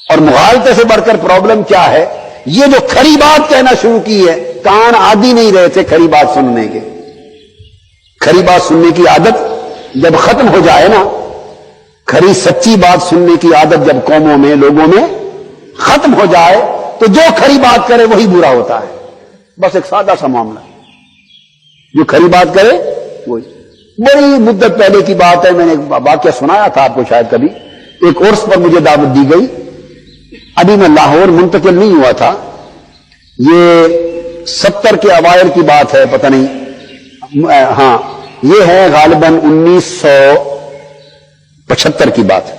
اور مغالطے سے بڑھ کر پرابلم کیا ہے؟ یہ جو کھری بات کہنا شروع کی ہے، کان عادی نہیں رہے تھے کھری بات سننے کے. کھری بات سننے کی عادت جب ختم ہو جائے نا، کھری سچی بات سننے کی عادت جب قوموں میں، لوگوں میں ختم ہو جائے تو جو کھری بات کرے وہی برا ہوتا ہے. بس ایک سادہ سا معاملہ، جو کھری بات کرے وہی. بڑی مدت پہلے کی بات ہے، میں نے ایک واقعہ سنایا تھا آپ کو شاید کبھی. ایک عرس پر مجھے دعوت دی گئی، ابھی میں لاہور منتقل نہیں ہوا تھا، یہ 70 کے اوائل کی بات ہے، پتہ نہیں، ہاں یہ ہے غالباً 1975 کی بات ہے،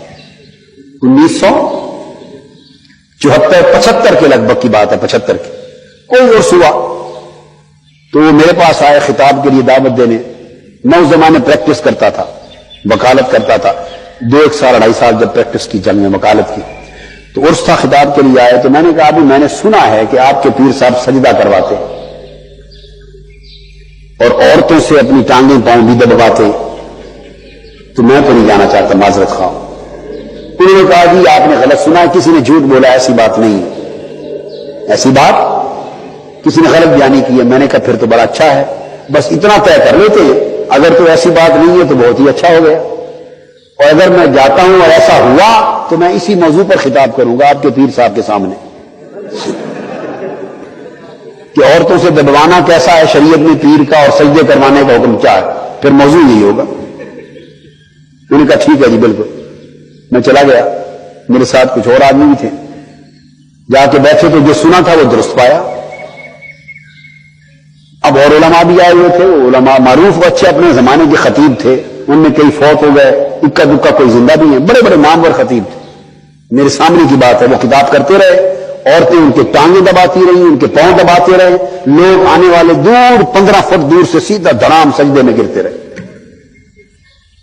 1974-75 کے لگ بھگ کی بات ہے، 75 کی. کوئی عرس ہوا تو وہ میرے پاس آئے خطاب کے لیے دعوت دینے. میں اس زمانے پریکٹس کرتا تھا، وکالت کرتا تھا، 2 سال 2.5 سال جب پریکٹس کی جنگ میں وکالت کی. تو عرس تھا، خطاب کے لیے آئے. تو میں نے کہا ابھی میں نے سنا ہے کہ آپ کے پیر صاحب سجدہ کرواتے اور عورتوں سے اپنی ٹانگیں پاؤں بھی دبواتے، تو میں تو نہیں جانا چاہتا، معذرت خواہ. انہوں نے کہا جی آپ نے غلط سنا، کسی نے جھوٹ بولا، ایسی بات نہیں ہے، ایسی بات کسی نے غلط بیانی کی ہے. میں نے کہا پھر تو بڑا اچھا ہے، بس اتنا طے کر لیتے، اگر تو ایسی بات نہیں ہے تو بہت ہی اچھا ہو گیا، اور اگر میں جاتا ہوں اور ایسا ہوا تو میں اسی موضوع پر خطاب کروں گا آپ کے پیر صاحب کے سامنے کہ عورتوں سے دبوانا کیسا ہے شریعت میں پیر کا، اور سجدے کروانے کا حکم کیا ہے. پھر موضوع یہی ہوگا. انہوں نے کہا ٹھیک ہے جی بالکل. میں چلا گیا، میرے ساتھ کچھ اور آدمی بھی تھے، جا کے بیٹھے تو جو سنا تھا وہ درست پایا. اب اور علماء بھی آئے ہوئے تھے، وہ علماء معروف اچھے اپنے زمانے کے خطیب تھے، ان میں کئی فوت ہو گئے، اکا دکا کوئی زندہ بھی ہیں، بڑے بڑے نامور خطیب تھے. میرے سامنے کی بات ہے، وہ خطاب کرتے رہے، عورتیں ان کے ٹانگیں دباتی رہی، ان کے پاؤں دباتے رہے، لوگ آنے والے دور 15 فٹ دور سے سیدھا دھڑام سجدے میں گرتے رہے،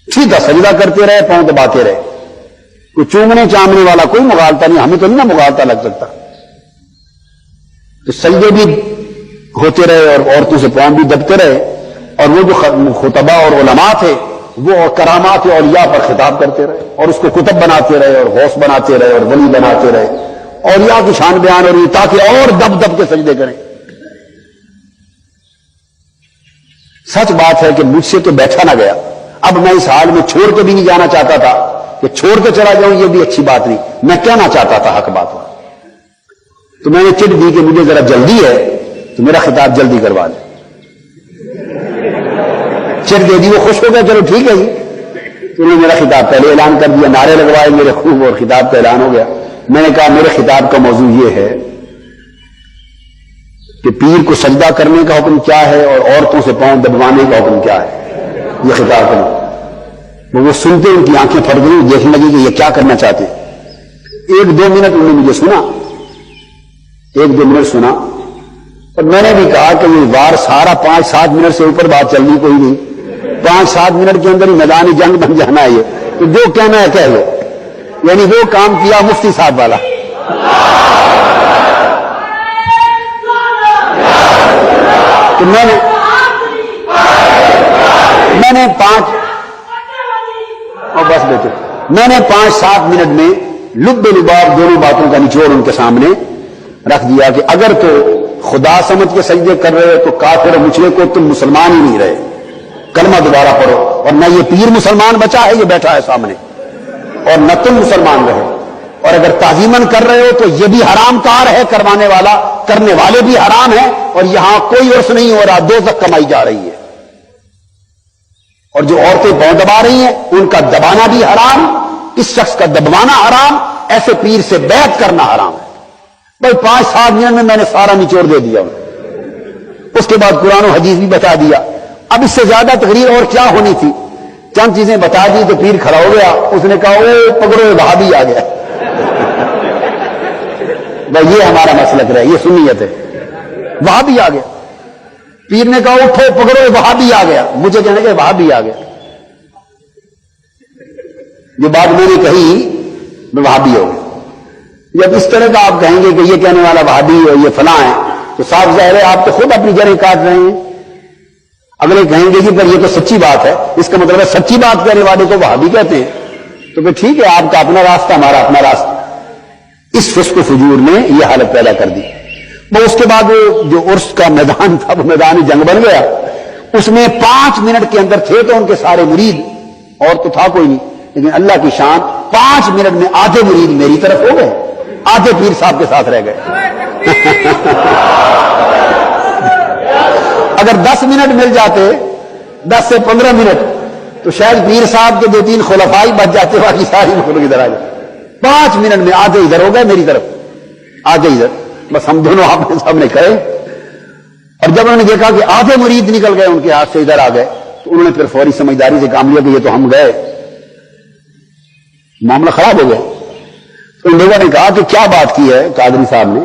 سیدھا سجدہ کرتے رہے، پاؤں دباتے رہے. کوئی چومنے چامنے والا کوئی مغالطہ نہیں، ہمیں تو نہیں نا مغالطہ لگ سکتا. تو سجدے بھی ہوتے رہے اور عورتوں سے پاؤں بھی دبتے رہے، اور وہ جو خطبہ اور علماء تھے وہ کرامات اولیاء پر خطاب کرتے رہے، اور اس کو کتب بناتے رہے، اور غوث بناتے رہے، اور ولی بناتے رہے، اولیاء کی شان بیان اور تاکہ اور دب دب کے سجدے کریں. سچ بات ہے کہ مجھ سے تو بیٹھا نہ گیا. اب میں اس حال میں چھوڑ کے بھی نہیں جانا چاہتا تھا کہ چھوڑ کے چلا جاؤں، یہ بھی اچھی بات نہیں. میں کہنا چاہتا تھا حق بات. تو میں نے چٹ دی کہ مجھے ذرا جلدی ہے تو میرا خطاب جلدی کروا دیں. چٹ دے دی، وہ خوش ہو گیا، چلو ٹھیک ہے جی. تو انہوں نے میرا خطاب پہلے اعلان کر دیا، نعرے لگوائے میرے خوب، اور خطاب کا اعلان ہو گیا. میں نے کہا میرے خطاب کا موضوع یہ ہے کہ پیر کو سجدہ کرنے کا حکم کیا ہے اور عورتوں سے پاؤں دبوانے کا حکم کیا ہے. یہ خطاب کرنا. وہ سنتے ان کی آنکھیں پھٹ گئی، دیکھنے لگی کہ یہ کیا کرنا چاہتے ہیں. 1-2 منٹ انہوں نے مجھے سنا، 1-2 منٹ سنا، اور میں نے بھی کہا کہ یہ وار سارا 5-7 منٹ سے اوپر بات چلنی کوئی نہیں، 5-7 منٹ کے اندر ہی میدان جنگ بن جانا ہے. یہ تو جو کہنا ہے کہہ لو. یعنی وہ کام کیا مفتی صاحب والا. تو میں نے 5-7 منٹ میں لب لباب دونوں باتوں کا نچوڑ ان کے سامنے رکھ دیا کہ اگر تو خدا سمجھ کے سجدے کر رہے ہو تو کافر اور مشرک کو تم مسلمان ہی نہیں رہے، کلمہ دوبارہ پڑھو. اور نہ یہ پیر مسلمان بچا ہے، یہ بیٹھا ہے سامنے، اور نہ تم مسلمان رہے. اور اگر تعظیمن کر رہے ہو تو یہ بھی حرام کار ہے، کروانے والا، کرنے والے بھی حرام ہیں، اور یہاں کوئی عرس نہیں ہو رہا، دوزخ کمائی جا رہی ہے. اور جو عورتیں پاؤں دبا رہی ہیں ان کا دبانا بھی حرام، اس شخص کا دبوانا حرام، ایسے پیر سے بیعت کرنا حرام ہے. بھائی 5-7 منٹ میں نے سارا نچوڑ دے دیا. اس کے بعد قرآن و حدیث بھی بتا دیا. اب اس سے زیادہ تقریر اور کیا ہونی تھی. چند چیزیں بتا دی تو پیر کھڑا ہو گیا. اس نے کہا او پکڑو وہابی آ گیا. بھائی یہ ہمارا مسلک رہا، یہ سنیت ہے. وہابی آ گیا. پیر نے کہا اٹھو پکڑو وہابی آ گیا. مجھے کہنے کہ وہابی آ گیا. یہ بات میں نے کہی میں وہابی ہو گیا. جب اس طرح کا آپ کہیں گے کہ یہ کہنے والا وہابی ہے، یہ فلاں ہے، تو صاف ظاہر ہے آپ تو خود اپنی جڑیں کاٹ رہے ہیں. اگلے کہیں گے کہ پر یہ تو سچی بات ہے، اس کا مطلب ہے سچی بات کہنے والے کو وہابی کہتے ہیں. تو پھر ٹھیک ہے، آپ کا اپنا راستہ، ہمارا اپنا راستہ. اس فسق و فجور نے یہ حالت پیدا کر دی. وہ اس کے بعد وہ جو عرس کا میدان تھا وہ میدان جنگ بن گیا. اس میں 5 منٹ کے اندر تھے تو ان کے سارے مرید، اور تو تھا کوئی نہیں، لیکن اللہ کی شان 5 منٹ میں آدھے مرید میری طرف ہو گئے، آدھے پیر صاحب کے ساتھ رہ گئے. اگر 10 منٹ مل جاتے، 10 سے 15 منٹ، تو شاید پیر صاحب کے 2-3 خلفائی بچ جاتے، باقی ساری مخلوق ادھر آ جاتے. 5 منٹ میں آدھے ادھر ہو گئے میری طرف، آدھے ادھر، بس ہم دونوں آپ نے کہے. اور جب انہوں نے دیکھا کہ آدھے مرید نکل گئے ان کے ہاتھ سے ادھر آ گئے، تو انہوں نے پھر فوری سمجھداری سے کام لیا کہ یہ تو ہم گئے، معاملہ خراب ہو گیا. تو ان لوگوں نے کہا کہ کیا بات کی ہے قادری صاحب نے،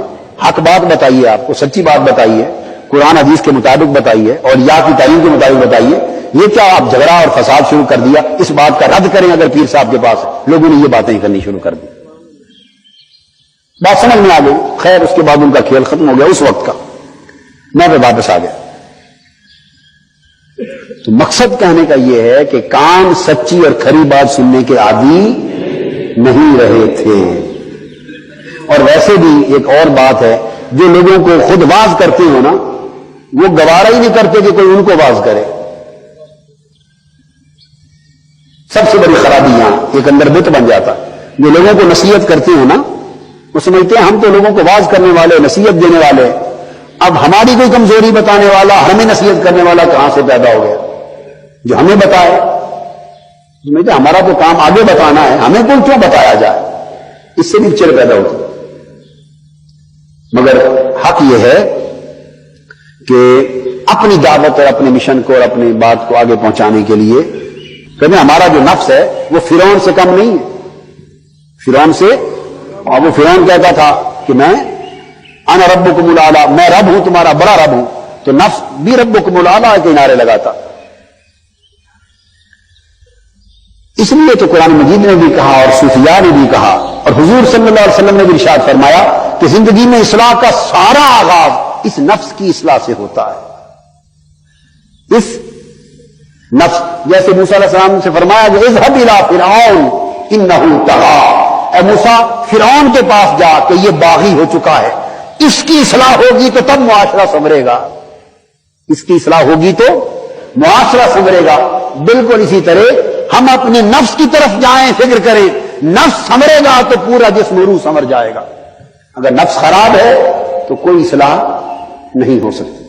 حق بات بتائیے، آپ کو سچی بات بتائیے، قرآن حدیث کے مطابق بتائیے اور یا کی تعلیم کے مطابق بتائیے، یہ کیا آپ جھگڑا اور فساد شروع کر دیا، اس بات کا رد کریں اگر پیر صاحب کے پاس. لوگوں نے یہ باتیں کرنی شروع کر دی. بات سمجھ میں آ گئی. خیر اس کے بعد ان کا کھیل ختم ہو گیا اس وقت کا. میں پہ واپس آ گیا. تو مقصد کہنے کا یہ ہے کہ کان سچی اور کھری بات سننے کے عادی نہیں رہے تھے. اور ویسے بھی ایک اور بات ہے، جو لوگوں کو خود واز کرتے ہو نا، وہ گوارا ہی نہیں کرتے کہ کوئی ان کو واز کرے. سب سے بڑی خرابی یہاں ایک اندر بت بن جاتا. جو لوگوں کو نصیحت کرتے ہو نا، وہ سمجھتے ہیں ہم تو لوگوں کو واز کرنے والے، نصیحت دینے والے، اب ہماری کوئی کمزوری بتانے والا، ہمیں نصیحت کرنے والا کہاں سے پیدا ہو گیا جو ہمیں بتائے. سمجھتے ہمارا تو کام آگے بتانا ہے، ہمیں کون کیوں بتایا جائے. اس سے بھی چڑ پیدا ہوتی. مگر حق یہ ہے کہ اپنی دعوت اور اپنے مشن کو اور اپنی بات کو آگے پہنچانے کے لیے کہتے ہمارا جو نفس ہے وہ فرعون سے کم نہیں ہے. فرعون سے، اور وہ فرعون کہتا تھا کہ میں انا ربکم الاعلی، میں رب ہوں، تمہارا بڑا رب ہوں. تو نفس بھی ربکم الاعلی کے نعرے لگاتا. اس لیے تو قرآن مجید نے بھی کہا اور صوفیاء نے بھی کہا اور حضور صلی اللہ علیہ وسلم نے بھی ارشاد فرمایا کہ زندگی میں اصلاح کا سارا آغاز اس نفس کی اصلاح سے ہوتا ہے. اس نفس، جیسے موسیٰ علیہ السلام سے فرمایا کہ اذهب الى فرعون انه طغى، اے موسیٰ فرعون کے پاس جا کہ یہ باغی ہو چکا ہے. اس کی اصلاح ہوگی تو تب معاشرہ سنورے گا. اس کی اصلاح ہوگی تو معاشرہ سنورے گا. بالکل اسی طرح ہم اپنے نفس کی طرف جائیں، فکر کریں، نفس سنورے گا تو پورا جسم روح سنور جائے گا. اگر نفس خراب ہے تو کوئی اصلاح نہیں ہو سکتی.